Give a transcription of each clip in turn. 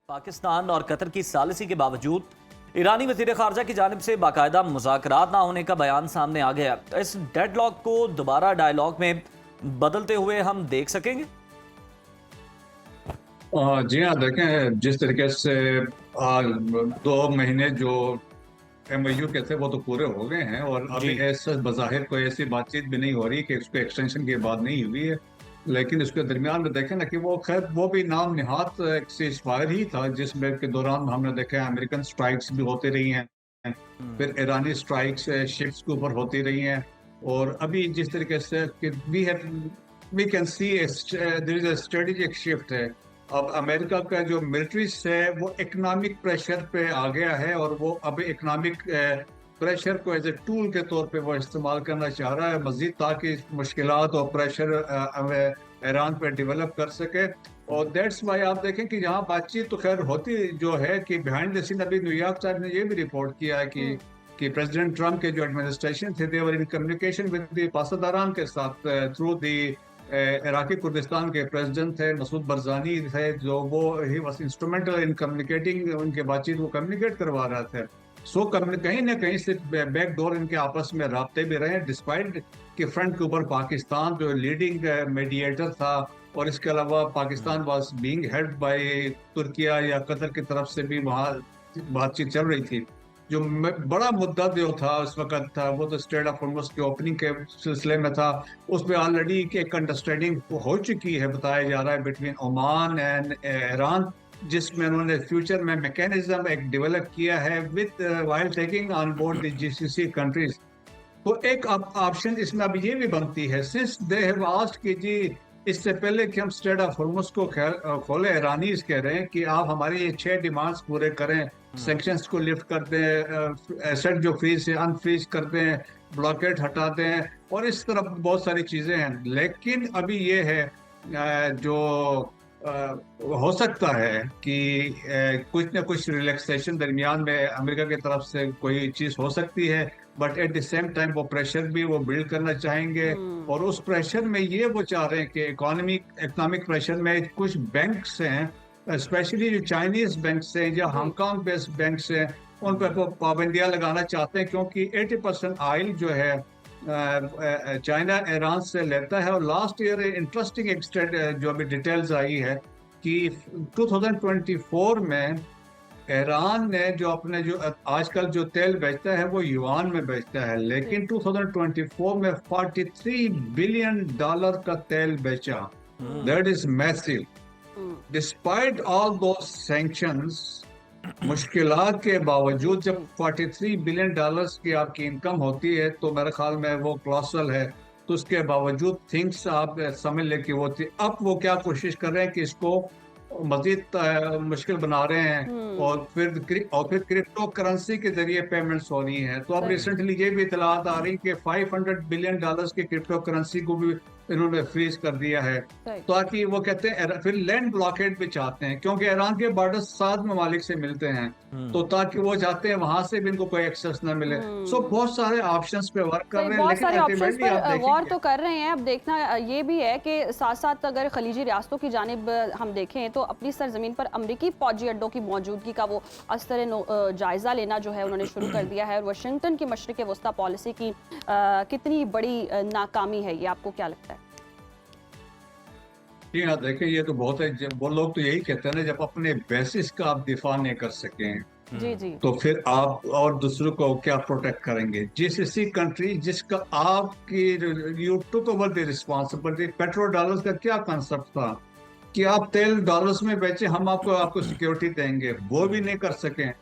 पाकिस्तान और कतर की सालिसी के बावजूद ईरानी वजीर खारजा की जानिब से बाकायदा मुज़ाकरात ना होने का बयान सामने आ गया। इस डेडलॉक को दोबारा डायलॉग में बदलते हुए हम देख सकेंगे। जी हाँ, देखें जिस तरीके से 2 महीने जो MOU के थे वो तो पूरे हो गए हैं और जी। अभी ऐसा बज़ाहिर कोई ऐसी बातचीत भी नहीं हो रही कि उसको एक्सटेंशन की बात नहीं हुई है। लेकिन उसके दरमियान में देखें ना कि वो खैर वो भी नाम निहात एक सीज फायर ही था जिसमें के दौरान हमने देखा है अमेरिकन स्ट्राइक्स भी होती रही हैं, फिर ईरानी स्ट्राइक्स शिप्स के ऊपर होती रही हैं। और अभी जिस तरीके से कि we can see there is a strategic shift है। अब अमेरिका का जो मिलिट्री है वो इकोनॉमिक प्रेशर पे आ गया है और वो अब इकोनॉमिक प्रेशर को एज ए टूल के तौर पे वो इस्तेमाल करना चाह रहा है मजीद, ताकि मुश्किलात और प्रेशर ईरान पे डेवलप कर सके। और दैट्स वाई आप देखें कि यहाँ बातचीत तो खैर होती जो है कि बिहाइंड द सीन अभी न्यूयॉर्क टाइम्स ने ये भी रिपोर्ट किया है कि प्रेसिडेंट ट्रम्प के जो एडमिनिस्ट्रेशन थे देवर इन कम्युनिकेशन विद द पासदारान के साथ थ्रू दी इराकी कुर्दिस्तान के प्रेसिडेंट थे मसूद बरजानी थे, जो वो he was instrumental in communicating, उनके बातचीत को कम्युनिकेट करवा रहा था। सो कहीं ना कहीं से बैक डोर इनके आपस में राब्ते भी रहे, डिस्पाइट कि फ्रंट के ऊपर पाकिस्तान जो लीडिंग मीडिएटर था और इसके अलावा Pakistan was being held by Türkiye या कतर की तरफ से भी वहाँ बातचीत चल रही थी। जो बड़ा मुद्दा जो था उस वक्त था वो तो स्ट्रेट ऑफ हॉर्मुज़ की ओपनिंग के सिलसिले में था। उसमें ऑलरेडी एक अंडरस्टैंडिंग हो चुकी है, बताया जा रहा है, बिटवीन ओमान एंड ईरान, जिसमें उन्होंने फ्यूचर में मैकेनिज्म एक डेवलप किया है with while taking on board the GCC countries. तो एक ऑप्शन इसमें अब ये भी बनती है, सिंस दे हैव आस्क्ड कि जी इससे पहले कि हम स्ट्रेट ऑफ हॉर्मुज़ को खोले, ईरानीज कह रहे हैं कि आप हमारी ये 6 डिमांड्स पूरे करें, सैंक्शंस को लिफ्ट कर दें, एसेट जो फ्रीज है अनफ्रीज कर दें, ब्लॉकेट हटा दें और इस तरह बहुत सारी चीज़ें हैं। लेकिन अभी ये है जो हो सकता है कि कुछ ना कुछ रिलैक्सेशन दरमियान में अमेरिका की तरफ से कोई चीज़ हो सकती है, but at the same time वो प्रेशर भी वो बिल्ड करना चाहेंगे। और उस प्रेशर में ये वो चाह रहे हैं कि इकोनॉमिक प्रेशर में कुछ बैंक्स हैं, स्पेशली जो चाइनीज बैंक्स हैं या हांगकांग बेस्ड बैंक्स हैं, उन पर वो पाबंदियां लगाना चाहते हैं, क्योंकि 80% ऑयल जो है चाइना ईरान से लेता है। और लास्ट ईयर इंटरेस्टिंग एक जो अभी डिटेल्स आई है कि 2024 में ईरान ने जो अपने जो आजकल जो तेल बेचता है वो युआन में बेचता है, लेकिन 2024 में $43 बिलियन का तेल बेचा। That is massive. Despite all दो सैंक्शंस, मुश्किलात के बावजूद जब $43 बिलियन की आपकी इनकम होती है तो मेरे ख्याल में वो क्लॉसल है। तो उसके बावजूद थिंग्स आप समझ ले कि वो थी। अब वो क्या कोशिश कर रहे हैं कि इसको मजीद मुश्किल बना रहे हैं और फिर क्रिप्टो करेंसी के जरिए पेमेंट्स हो रही हैं। तो अब रिसेंटली ये भी इतलात आ रही कि $500 बिलियन की क्रिप्टो करेंसी को भी इन्होंने फ्रीज कर दिया है, ताकि वो कहते हैं फिर लैंड ब्लॉकेट भी चाहते हैं, क्योंकि ईरान के बॉर्डर 7 ममालिक से मिलते हैं, तो ताकि वो चाहते हैं वहां से भी इनको कोई एक्सेस ना मिले। सो बहुत सारे ऑप्शंस पे वर्क कर रहे हैं, बहुत सारे लेकिन ऑप्शंस अल्टीमेटली पर आप गौर देखेंगे तो कर रहे हैं। अब देखना ये भी है कि साथ साथ अगर खलीजी रियासतों की जानिब हम देखें तो अपनी सरजमीन पर अमरीकी फौजी अड्डों की मौजूदगी का वो असर जायजा लेना जो है उन्होंने शुरू कर दिया है। और वाशिंगटन की मशरिक़ वस्ता पॉलिसी की कितनी बड़ी नाकामी है, ये आपको क्या लगता है? जी हाँ, देखिए ये तो बहुत है, वो लोग तो यही कहते हैं ना, जब अपने बेसिस का आप दिफा नहीं कर सकें जी जी। तो फिर आप और दूसरों को क्या प्रोटेक्ट करेंगे। GCC कंट्री जिसका आपकी you took over the responsibility, petrol dollars का क्या कंसेप्ट था कि आप तेल डॉलर्स में बेचे, हम आपको सिक्योरिटी देंगे, वो भी नहीं कर सकें।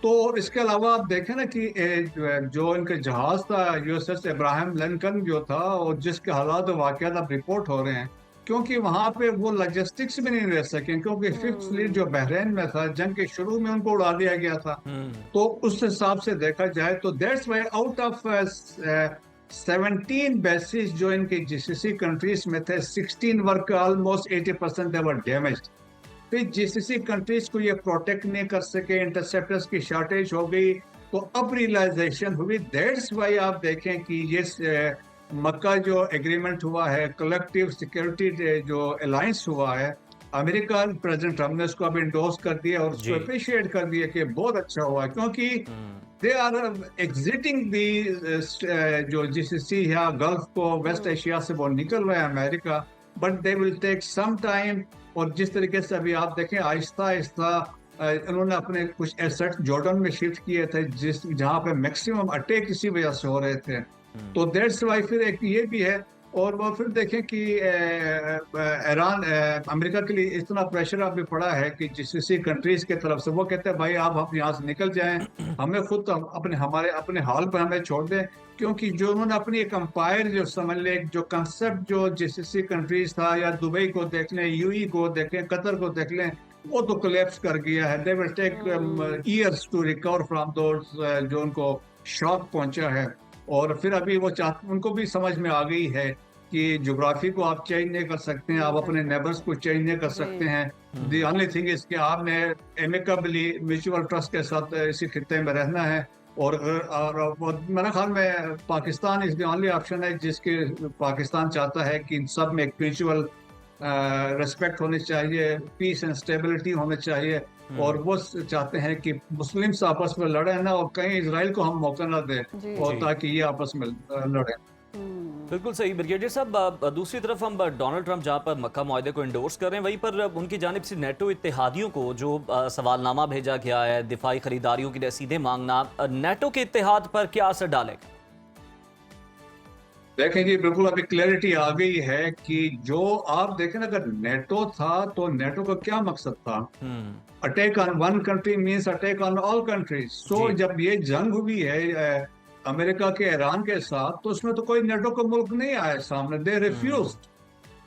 तो और इसके अलावा आप देखें ना कि जो इनका जहाज था USS इब्राहिम लिंकन जो था, और जिसके हालात वाकयात अब रिपोर्ट हो रहे हैं, क्योंकि वहां पे वो लॉजिस्टिक्स भी नहीं रह सके, क्योंकि फिफ्थ फ्लीट जो बहरीन में था जंग के शुरू में उनको उड़ा दिया गया था। तो उस हिसाब से देखा जाए तो that's why out of 17 basis जो इनके GCC कंट्रीज में थे, 16 were almost 80% they were damaged. फिर GCC कंट्रीज को ये प्रोटेक्ट नहीं कर सके, इंटरसेप्टर्स की शॉर्टेज हो गई, तो अब रियलाइजेशन हुई। दैट्स वाई आप देखें कि ये मक्का जो एग्रीमेंट हुआ है, कलेक्टिव सिक्योरिटी जो अलायंस हुआ है, अमेरिका प्रेसिडेंट ट्रम्प ने उसको अब इंडोर्स कर दिया और उसको जी। अप्रिशिएट कर दिया कि बहुत अच्छा हुआ, क्योंकि दे आर एग्जिटिंग दी जो जीसीसी या गल्फ को वेस्ट एशिया से वो निकल रहा है America, but they will take some time. और जिस तरीके से अभी आप देखें आहिस्ता आहिस्ता इन्होंने अपने कुछ एसेट जॉर्डन में शिफ्ट किए थे, जहां पे मैक्सिमम अटैक इसी वजह से हो रहे थे। तो दैट्स वाई फिर एक ये भी है। और वो फिर देखें कि ईरान अमेरिका के लिए इतना प्रेशर अभी पड़ा है कि जीसीसी कंट्रीज के तरफ से वो कहते हैं भाई आप यहाँ से निकल जाएं, हमें खुद तो अपने हाल पर हमें छोड़ दें। क्योंकि जो उन्होंने अपनी एक अंपायर जो समझ ले, जो कंसेप्ट जो जीसीसी कंट्रीज था, या दुबई को देख लें, यूई को देखें, कतर को देख लें, वो तो कोलैप्स कर गया है। They will take years to recover from those जो उनको शॉक पहुंचा है। और फिर अभी वो उनको भी समझ में आ गई है कि ज्योग्राफी को आप चेंज नहीं कर सकते हैं, आप अपने नेबर्स को चेंज नहीं कर सकते हैं। दी ओनली थिंग इज कि आपने एमिकबली म्यूचुअल ट्रस्ट के साथ इसी खित्ते में रहना है। और मेरे ख्याल में Pakistan is the only option है जिसके पाकिस्तान चाहता है कि इन सब में एक म्यूचुअल रेस्पेक्ट होनी चाहिए, पीस एंड स्टेबिलिटी होनी चाहिए। और वो चाहते हैं कि मुस्लिम्स आपस में लड़े ना, और कहीं इजराइल को हम मौका ना दें, और ताकि ये आपस में लड़े। बिल्कुल सही ब्रिगेडियर साहब। दूसरी तरफ हम डोनाल्ड ट्रंप जहां पर मक्का मुआहदे को इंडोर्स कर रहे हैं, वहीं पर उनकी जानिब से नेटो इत्तेहादियों को जो सवालनामा भेजा गया है, दिफाई खरीदारियों की रसीदें मांगना, नेटो के इत्तेहाद पर क्या असर डालेगा? देखें जी, बिल्कुल अभी क्लैरिटी आ गई है कि जो आप देखें ना, अगर नेटो था तो नेटो का क्या मकसद था? Attack on one country means attack on all countries. So जब ये जंग हुई है अमेरिका के ईरान के साथ, तो उसमें तो कोई नेटो का मुल्क नहीं आया सामने, दे रिफ्यूज्ड।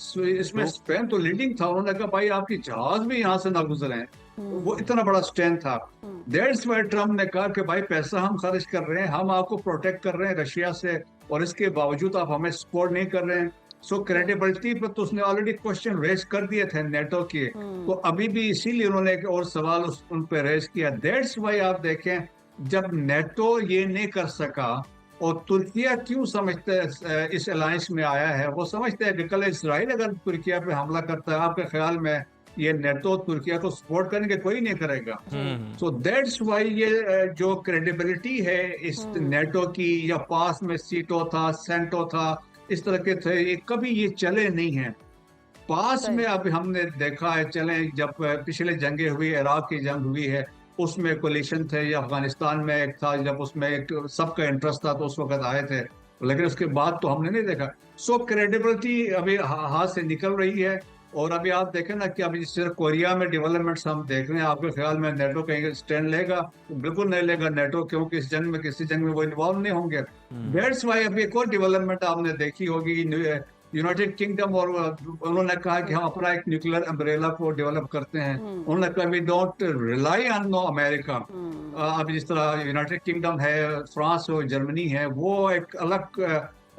सो इसमें स्पेन तो लीडिंग था, उन्होंने कहा भाई आपकी जहाज भी यहाँ से ना गुजरे। वो इतना बड़ा स्टैंड था। दैट्स व्हाई ट्रम्प ने कहा कि भाई पैसा हम खर्च कर रहे हैं, हम आपको प्रोटेक्ट कर रहे हैं रशिया से, और इसके बावजूद आप हमें सपोर्ट नहीं कर रहे हैं। सो क्रेडिबिलिटी पर तो उसने ऑलरेडी क्वेश्चन रेज कर दिए थे नेटो के। तो अभी भी इसीलिए उन्होंने एक और सवाल उन पर रेज किया। दैट्स व्हाई आप देखें, जब नेटो ये नहीं कर सका, और तुर्किया क्यों समझते इस अलायंस में आया है, वो समझते हैं कि कल इसराइल अगर तुर्किया पे हमला करता है, आपके ख्याल में ये नेटो तुर्किया को सपोर्ट करेंगे? कोई नहीं करेगा। सो दैट्स व्हाई ये जो क्रेडिबिलिटी है इस नेटो की, या पास में सीटो था, सेंटो था, इस तरह के थे, ये कभी ये चले नहीं हैं। पास में अब हमने देखा है चले, जब पिछले जंगें हुई, इराक की जंग हुई है, उसमें कोलिशन थे, या अफगानिस्तान में एक था, जब उसमें एक सबका इंटरेस्ट था तो उस वक्त आए थे, लेकिन उसके बाद तो हमने नहीं देखा। सो क्रेडिबिलिटी अभी हाथ से निकल रही है। और अभी आप देखें ना कि अभी सिर्फ कोरिया में डेवलपमेंट्स हम देख रहे हैं, आपके ख्याल में नेटो कहीं स्टैंड लेगा? बिल्कुल नहीं लेगा नेटो, क्योंकि इस जंग में किसी जंग में वो इन्वॉल्व नहीं होंगे। दैट्स व्हाई अभी एक और डेवलपमेंट आपने देखी होगी, यूनाइटेड किंगडम, और उन्होंने कहा कि हम अपना एक न्यूक्लियर अम्ब्रेला को डेवलप करते हैं। उन्होंने कहा we don't rely on no America. अब जिस तरह यूनाइटेड किंगडम है, फ्रांस और जर्मनी है, वो एक अलग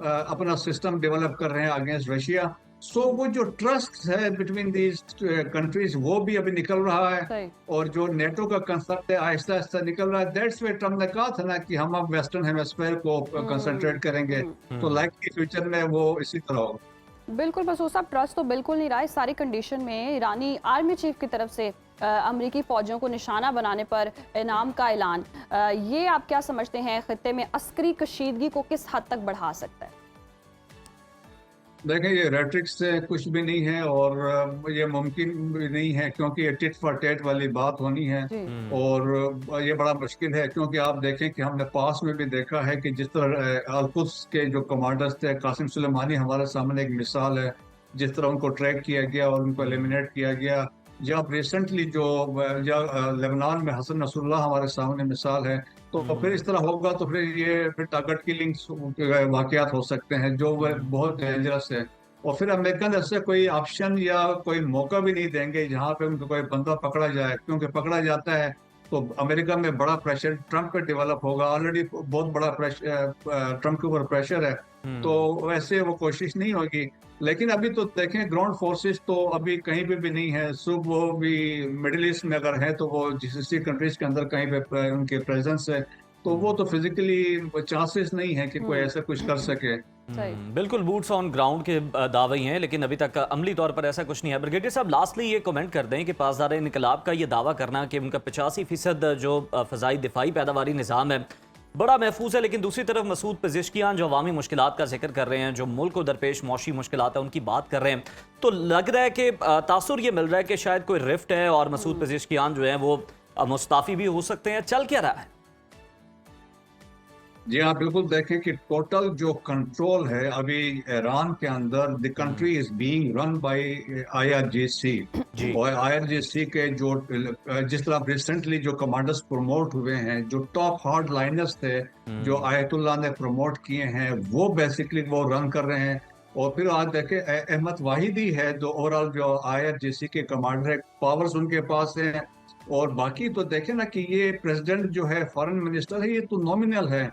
अपना सिस्टम डेवलप कर रहे हैं अगेंस्ट रशिया। सो वो जो ट्रस्ट है बिटवीन दीज कंट्रीज, वो भी अभी निकल रहा है। और जो नेटो का कंसेप्ट है आहिस्ता आहिस्ता निकल रहा है। दैट्स व्हाई ट्रम्प ने कहा था ना कि हम अब वेस्टर्न हेमिस्फीयर को कंसंट्रेट करेंगे, तो लाइक फ्यूचर में वो इसी तरह होगा। बिल्कुल बसूर साहब, ट्रस्ट तो बिल्कुल नहीं रहा। इस सारी कंडीशन में ईरानी आर्मी चीफ की तरफ से अमरीकी फौजियों को निशाना बनाने पर इनाम का ऐलान, ये आप क्या समझते हैं खित्ते में अस्करी कशीदगी को किस हद तक बढ़ा सकता है? देखें, ये रेट्रिक से कुछ भी नहीं है, और ये मुमकिन भी नहीं है, क्योंकि ये टिट फॉर टेट वाली बात होनी है। और ये बड़ा मुश्किल है, क्योंकि आप देखें कि हमने पास में भी देखा है कि जिस तरह अल-कुद्स के जो कमांडर्स थे, कासिम सुलेमानी हमारे सामने एक मिसाल है, जिस तरह उनको ट्रैक किया गया और उनको एलिमिनेट किया गया। या अब रिसेंटली जो लेबनान में हसन नसरुल्लाह हमारे सामने मिसाल है। तो फिर इस तरह होगा तो फिर ये फिर टारगेट किलिंग्स वाकयात हो सकते हैं, जो बहुत डेंजरस है। और फिर अमेरिकन ऐसे कोई ऑप्शन या कोई मौका भी नहीं देंगे जहां पे उनको कोई बंदा पकड़ा जाए, क्योंकि पकड़ा जाता है तो अमेरिका में बड़ा प्रेशर ट्रम्प पे डेवलप होगा। ऑलरेडी बहुत बड़ा प्रेशर ट्रम्प के ऊपर प्रेशर है, तो वैसे वो कोशिश नहीं होगी। लेकिन अभी तो देखें, ग्राउंड फोर्सेस तो अभी कहीं पे भी नहीं है। सिर्फ वो भी मिडिल ईस्ट में अगर है तो वो जीसीसी कंट्रीज के अंदर कहीं पे उनके प्रेजेंस है, तो वो तो फिजिकली चांसेस नहीं है कि कोई ऐसा कुछ कर सके। बिल्कुल बूट्स ऑन ग्राउंड के दावे ही हैं, लेकिन अभी तक अमली तौर पर ऐसा कुछ नहीं है। ब्रिगेडियर साहब, लास्टली ये कमेंट कर दें कि पासदार इनकलाब का ये दावा करना कि उनका 85% जो फ़ज़ाई दिफाई पैदावारी निज़ाम है बड़ा महफूज है, लेकिन दूसरी तरफ मसूद पेजिशकियान जो अवामी मुश्किलात का जिक्र कर रहे हैं, जो मुल्क को दरपेश मौशी मुश्किलात है उनकी बात कर रहे हैं, तो लग रहा है कि तासुर ये मिल रहा है कि शायद कोई रिफ्ट है और मसूद पेजिशकियान जो है वो मुस्ताफ़ी भी हो सकते हैं। चल क्या रहा है? जी हाँ, बिल्कुल देखें कि टोटल जो कंट्रोल है अभी ईरान के अंदर, the country is being run by IRGC। जी। और IRGC के जो जिस तरह रिसेंटली जो कमांडर्स प्रमोट हुए हैं, जो टॉप हार्ड लाइनर्स थे जो आयतुल्लाह ने प्रमोट किए हैं, वो बेसिकली वो रन कर रहे हैं। और फिर आज देखें अहमद वाहिदी है जो ओवरऑल जो IRGC के कमांडर है, पावर्स उनके पास हैं। और बाकी तो देखें ना कि ये प्रेसिडेंट जो है, फॉरेन मिनिस्टर है, ये तो नॉमिनल है।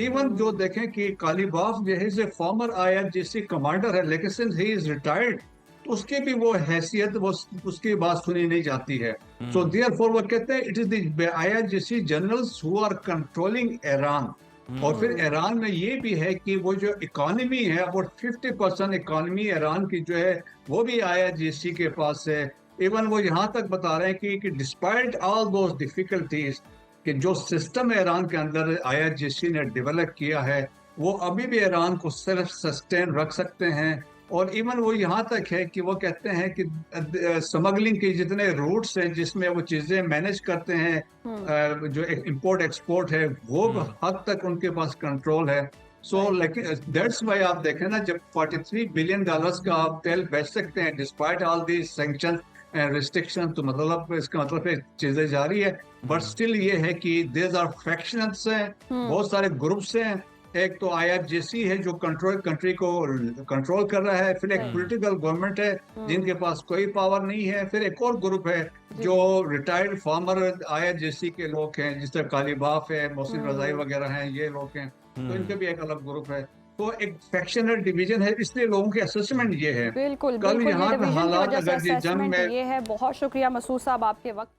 इवन जो देखें कि कालीबाफ जो है is a farmer IRGC commander है, लेकिन सिंस ही इज रिटायर्ड तो उसकी भी वो हैसियत, वो उसकी बात सुनी नहीं जाती है। सो देयरफॉर वो कहते हैं it is the IRGC generals who are controlling Iran. और फिर ईरान में ये भी है कि वो जो इकोनॉमी है, वो 50% इकोनॉमी ईरान की जो है वो भी IRGC के पास है। इवन वो यहाँ तक बता रहे हैं कि डिस्पाइट ऑल दोज डिफिकल्टीज, कि जो सिस्टम ईरान के अंदर IRGC ने डेवलप किया है वो अभी भी ईरान को सेल्फ सस्टेन रख सकते हैं। और इवन वो यहाँ तक है कि वो कहते हैं कि स्मगलिंग के जितने रूट्स हैं जिसमें वो चीज़ें मैनेज करते हैं, जो इंपोर्ट एक्सपोर्ट है, वो हद तक उनके पास कंट्रोल है। सो लेकिन दैट्स वाई आप देखें ना, जब $43 बिलियन का आप तेल बेच सकते हैं despite all the sanction and restriction, तो मतलब इसका मतलब है चीजें जारी है। बट स्टिल ये है कि देयर आर फैक्शंस हैं, बहुत सारे ग्रुप्स हैं। एक तो IRGC है जो कंट्री को कंट्रोल कर रहा है, फिर एक पॉलिटिकल गवर्नमेंट है जिनके पास कोई पावर नहीं है, फिर एक और ग्रुप है जो रिटायर्ड फॉर्मर IRGC के लोग हैं, जिस तरह कालीबाफ है, मोहसिन रजाई वगैरह हैं, ये लोग हैं। तो इनके भी एक अलग ग्रुप है। तो एक फैक्शनल डिवीजन है, इसलिए लोगों की असेसमेंट ये है। बिल्कुल कल बिल्कुल, यहाँ ये पे डिवीजन की हालात वजह से अगर ये जंग असेसमेंट में ये है। बहुत शुक्रिया मसूद साहब आपके वक्त का।